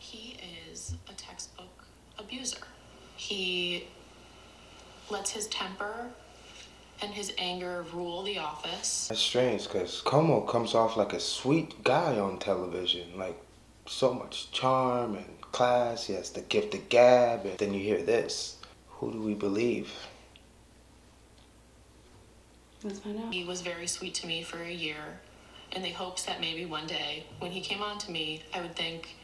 He is a textbook abuser. He lets his temper and his anger rule the office. That's strange because Cuomo comes off like a sweet guy on television, like so much charm and class. He has the gift of gab, and then you hear this. Who do we believe? Let's find out. He was very sweet to me for a year, in the hopes that maybe one day, when he came on to me, I would think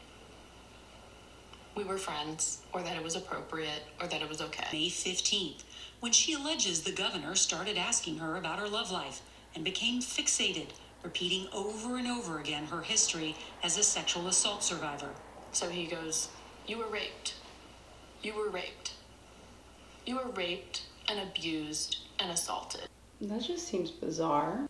we were friends, or that it was appropriate, or that it was okay. May 15th, when she alleges the governor started asking her about her love life and became fixated, repeating over and over again her history as a sexual assault survivor. So he goes, "You were raped. You were raped. You were raped and abused and assaulted." That just seems bizarre.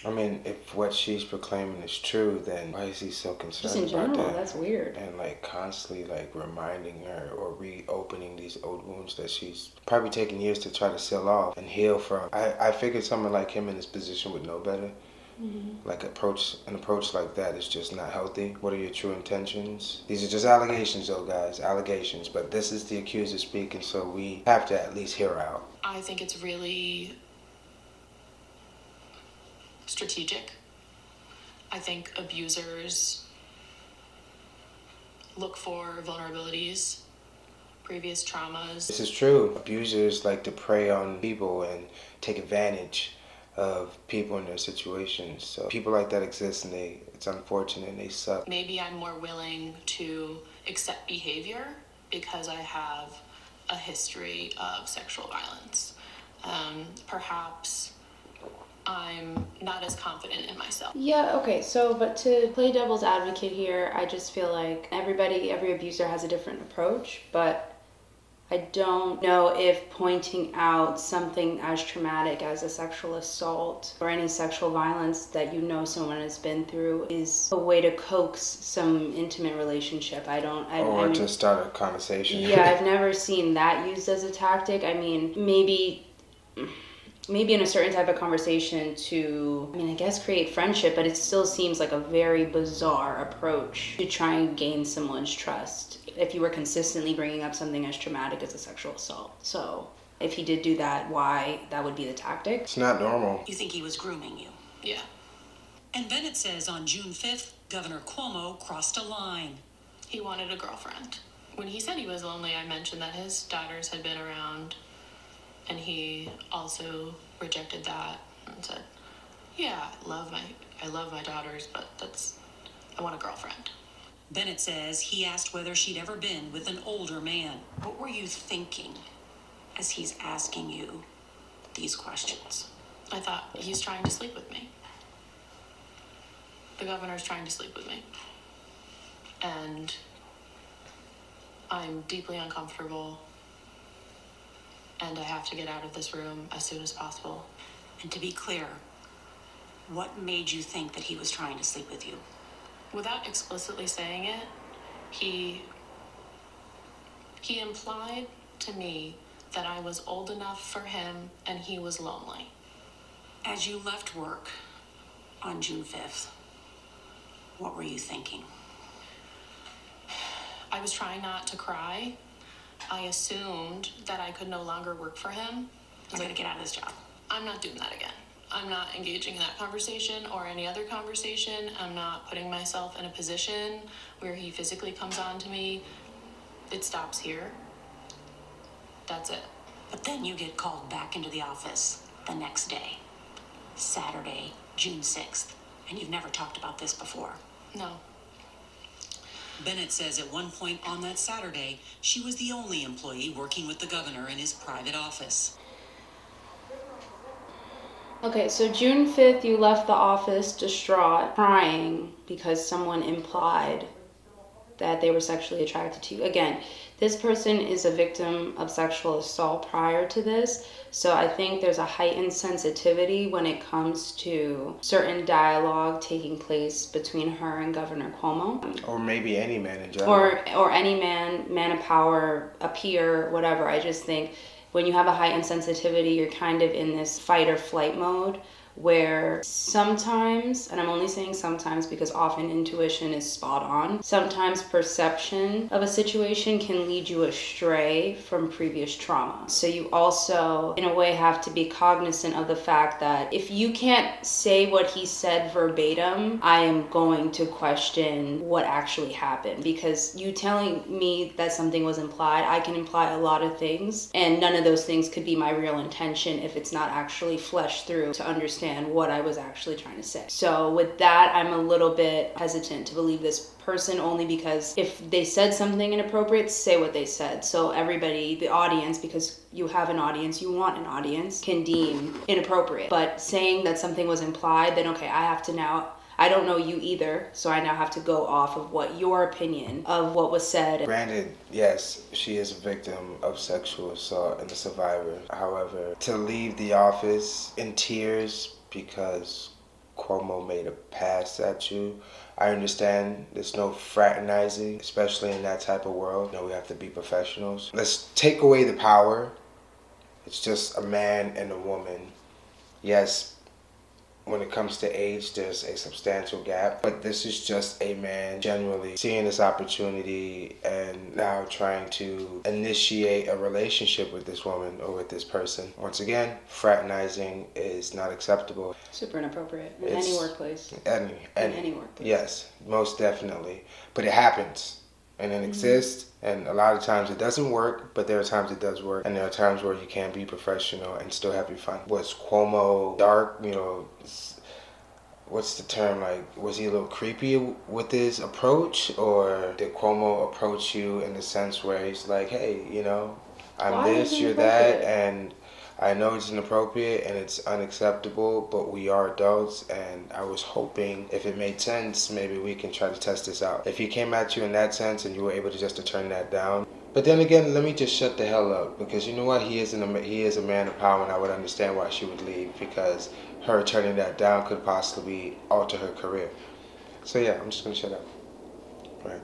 I mean, if what she's proclaiming is true, then why is he so concerned Just in about general, that? that's weird. And like constantly like reminding her or reopening these old wounds that she's probably taken years to try to seal off and heal from. I figured someone like him in this position would know better. Mm-hmm. Like an approach like that is just not healthy. What are your true intentions? These are just allegations though, guys, allegations. But this is the accuser speaking, so we have to at least hear her out. I think it's really strategic. I think abusers look for vulnerabilities, previous traumas. This is true. Abusers like to prey on people and take advantage of people in their situations. So people like that exist, and it's unfortunate and they suck. Maybe I'm more willing to accept behavior because I have a history of sexual violence. Perhaps I'm not as confident in myself. Yeah, okay, so, but to play devil's advocate here, I just feel like every abuser has a different approach, but I don't know if pointing out something as traumatic as a sexual assault or any sexual violence that you know someone has been through is a way to coax some intimate relationship. I mean, to start a conversation. Yeah, I've never seen that used as a tactic. I mean, maybe in a certain type of conversation to, I guess create friendship, but it still seems like a very bizarre approach to try and gain someone's trust if you were consistently bringing up something as traumatic as a sexual assault. So if he did do that, why that would be the tactic? It's not normal. You think he was grooming you? Yeah. And Bennett says on June 5th, Governor Cuomo crossed a line. He wanted a girlfriend. When he said he was lonely, I mentioned that his daughters had been around, and he also rejected that and said, "Yeah, I love my daughters, but I want a girlfriend." Bennett says he asked whether she'd ever been with an older man. What were you thinking as he's asking you these questions? I thought, he's trying to sleep with me. The governor's trying to sleep with me. And I'm deeply uncomfortable, and I have to get out of this room as soon as possible. And to be clear, what made you think that he was trying to sleep with you? Without explicitly saying it, he implied to me that I was old enough for him and he was lonely. As you left work on June 5th, what were you thinking? I was trying not to cry. I assumed that I could no longer work for him. I'm going to get out of this job. I'm not doing that again. I'm not engaging in that conversation or any other conversation. I'm not putting myself in a position where he physically comes on to me. It stops here. That's it. But then you get called back into the office the next day, Saturday, June 6th, and you've never talked about this before. No. Bennett says at one point on that Saturday, she was the only employee working with the governor in his private office. Okay, so June 5th, you left the office distraught, crying because someone implied that they were sexually attracted to you. Again, this person is a victim of sexual assault prior to this, so I think there's a heightened sensitivity when it comes to certain dialogue taking place between her and Governor Cuomo. Or maybe any man in general. Or any man of power, a peer, whatever. I just think when you have a heightened sensitivity, you're kind of in this fight or flight mode where sometimes, and I'm only saying sometimes because often intuition is spot on, sometimes perception of a situation can lead you astray from previous trauma. So you also, in a way, have to be cognizant of the fact that if you can't say what he said verbatim, I am going to question what actually happened, because you telling me that something was implied, I can imply a lot of things, and none of those things could be my real intention if it's not actually fleshed through to understand what I was actually trying to say. So with that, I'm a little bit hesitant to believe this person, only because if they said something inappropriate, say what they said. So everybody, the audience, because you have an audience, you want an audience, can deem inappropriate. But saying that something was implied, then okay, I have to now, I don't know you either, so I now have to go off of what your opinion of what was said. Granted, yes, she is a victim of sexual assault and a survivor. However, to leave the office in tears because Cuomo made a pass at you, I understand there's no fraternizing, especially in that type of world. You know, we have to be professionals. Let's take away the power. It's just a man and a woman. Yes, when it comes to age, there's a substantial gap, but this is just a man generally seeing this opportunity and now trying to initiate a relationship with this woman or with this person. Once again, fraternizing is not acceptable. Super inappropriate in any workplace. In any workplace. Yes, most definitely. But it happens. And it exists, and a lot of times it doesn't work, but there are times it does work, and there are times where you can be professional and still have your fun. Was Cuomo dark? You know, what's the term? Like, was he a little creepy with his approach, or did Cuomo approach you in the sense where he's like, hey, you know, I'm this, you're that, and I know it's inappropriate and it's unacceptable, but we are adults, and I was hoping if it made sense, maybe we can try to test this out. If he came at you in that sense and you were able to just to turn that down. But then again, let me just shut the hell up, because you know what? He is a man of power, and I would understand why she would leave, because her turning that down could possibly alter her career. So yeah, I'm just going to shut up. Right.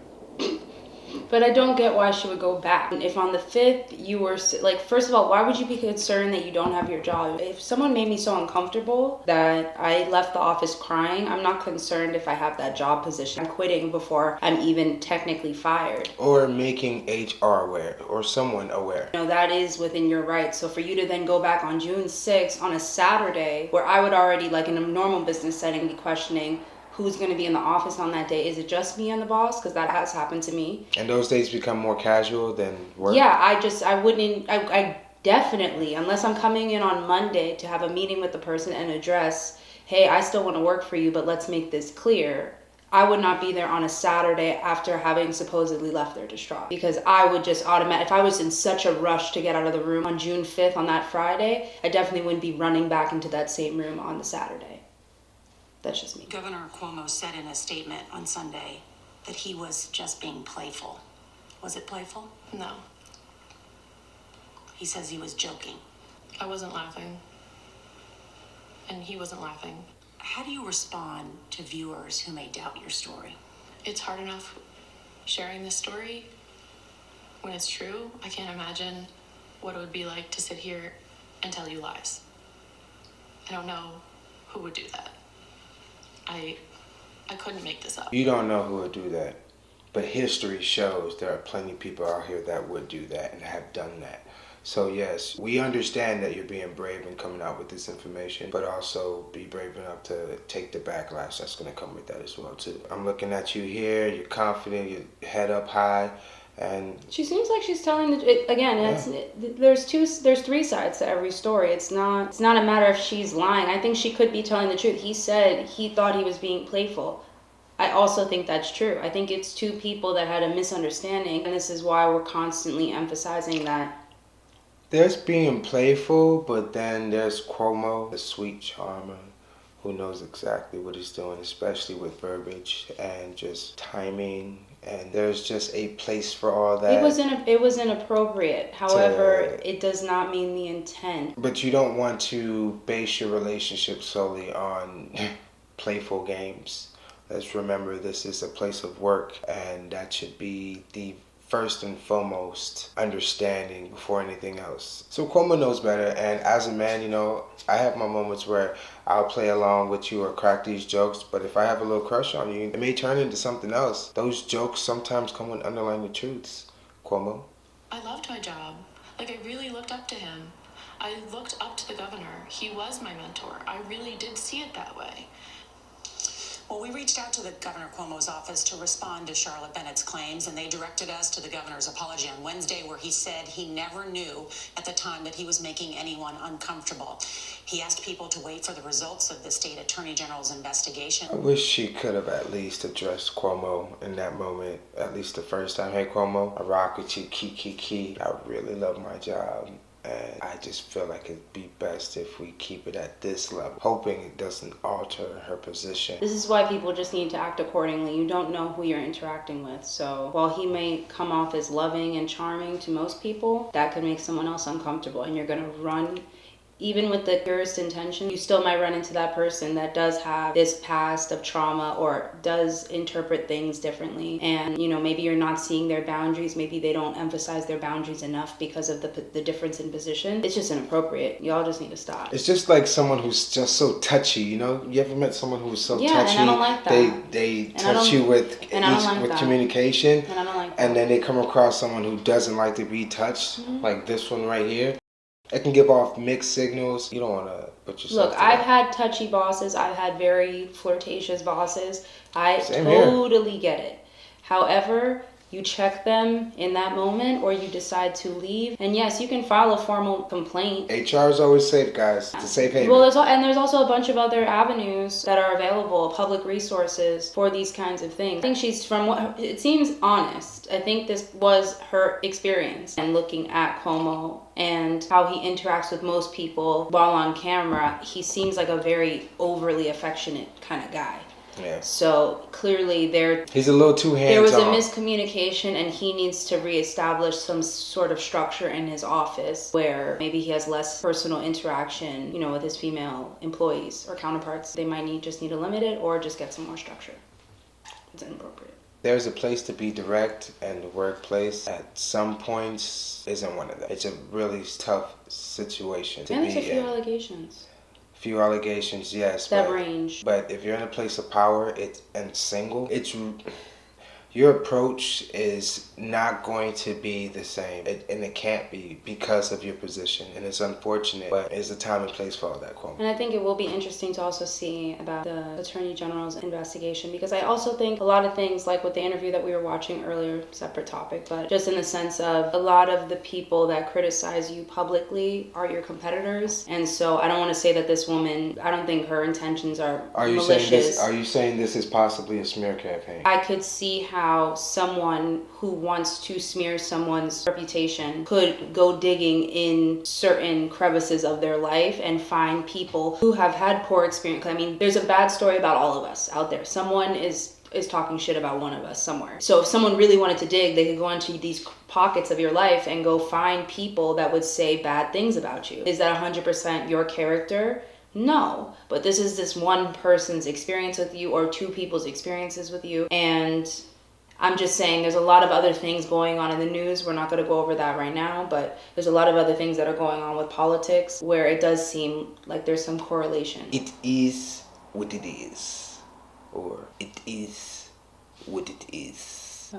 But I don't get why she would go back. If on the 5th you were, like, first of all, why would you be concerned that you don't have your job? If someone made me so uncomfortable that I left the office crying, I'm not concerned if I have that job position. I'm quitting before I'm even technically fired. Or making HR aware, or someone aware. You know, that is within your rights. So for you to then go back on June 6th on a Saturday, where I would already, like in a normal business setting, be questioning who's going to be in the office on that day. Is it just me and the boss? Because that has happened to me. And those days become more casual than work? Yeah, I definitely, unless I'm coming in on Monday to have a meeting with the person and address, hey, I still want to work for you, but let's make this clear. I would not be there on a Saturday after having supposedly left there distraught, because I would just if I was in such a rush to get out of the room on June 5th on that Friday, I definitely wouldn't be running back into that same room on the Saturday. That's just me. Governor Cuomo said in a statement on Sunday that he was just being playful. Was it playful? No, He says he was joking. I wasn't laughing. And he wasn't laughing. How do you respond to viewers who may doubt your story? It's hard enough sharing this story when it's true. I can't imagine what it would be like to sit here and tell you lies. I don't know who would do that. I couldn't make this up. You don't know who would do that, but history shows there are plenty of people out here that would do that and have done that. So yes, we understand that you're being brave and coming out with this information, but also be brave enough to take the backlash that's going to come with that as well too. I'm looking at you here, you're confident, your head up high, and she seems like she's telling there's 3 sides to every story. It's not a matter of she's lying. I think she could be telling the truth. He said he thought he was being playful. I also think that's true. I think it's 2 people that had a misunderstanding, and this is why we're constantly emphasizing that. There's being playful, but then there's Cuomo, the sweet charmer, who knows exactly what he's doing, especially with verbiage and just timing. And there's just a place for all that. It was inappropriate. However, it does not mean the intent. But you don't want to base your relationship solely on playful games. Let's remember this is a place of work, and that should be the first and foremost understanding before anything else. So Cuomo knows better, and as a man, I have my moments where I'll play along with you or crack these jokes, but if I have a little crush on you, it may turn into something else. Those jokes sometimes come with underlying truths. Cuomo? I loved my job. Like, I really looked up to him. I looked up to the governor. He was my mentor. I really did see it that way. Well, we reached out to the Governor Cuomo's office to respond to Charlotte Bennett's claims, and they directed us to the governor's apology on Wednesday, where he said he never knew at the time that he was making anyone uncomfortable. He asked people to wait for the results of the state attorney general's investigation. I wish she could have at least addressed Cuomo in that moment, at least the first time. Hey, Cuomo, I rock with you, key. I really love my job. And I just feel like it'd be best if we keep it at this level, hoping it doesn't alter her position. This is why people just need to act accordingly. You don't know who you're interacting with. So while he may come off as loving and charming to most people, that could make someone else uncomfortable. And you're going to run, even with the purest intention, you still might run into that person that does have this past of trauma or does interpret things differently. And, maybe you're not seeing their boundaries. Maybe they don't emphasize their boundaries enough because of the difference in position. It's just inappropriate. Y'all just need to stop. It's just like someone who's just so touchy, You ever met someone who's so touchy? And I don't like that. They touch you with communication. And I don't like that. And then they come across someone who doesn't like to be touched, like this one right here. It can give off mixed signals. You don't want to put yourself Look, through I've that. had touchy bosses. I've had very flirtatious bosses. I Same totally get it. However, you check them in that moment or you decide to leave. And yes, you can file a formal complaint. HR is always safe, guys. It's a safe haven. Well, there's also a bunch of other avenues that are available, public resources for these kinds of things. I think she's, from what it seems, honest. I think this was her experience. And looking at Cuomo and how he interacts with most people while on camera, he seems like a very overly affectionate kind of guy. Yeah. So clearly he's a little too hands-on. there was a miscommunication, and he needs to reestablish some sort of structure in his office where maybe he has less personal interaction, with his female employees or counterparts. They might just need to limit it or just get some more structure. It's inappropriate. There's a place to be direct, and the workplace at some points isn't one of them. It's a really tough situation to be in. And there's a few allegations. Few allegations, yes. That range. But if you're in a place of power and single, your approach is not going to be the same. And it can't be because of your position. And it's unfortunate, but there's a time and place for all that, Cuomo. And I think it will be interesting to also see about the Attorney General's investigation, because I also think a lot of things, like with the interview that we were watching earlier, separate topic, but just in the sense of a lot of the people that criticize you publicly are your competitors. And so I don't want to say that this woman, I don't think her intentions are malicious. Are you saying this is possibly a smear campaign? I could see how someone who wants to smear someone's reputation could go digging in certain crevices of their life and find people who have had poor experience. I mean, there's a bad story about all of us out there. Someone is talking shit about one of us somewhere. So if someone really wanted to dig, they could go into these pockets of your life and go find people that would say bad things about you. Is that 100% your character? No, but this is this one person's experience with you or two people's experiences with you. And I'm just saying there's a lot of other things going on in the news. We're not going to go over that right now, but there's a lot of other things that are going on with politics where it does seem like there's some correlation. It is what it is. Or it is what it is.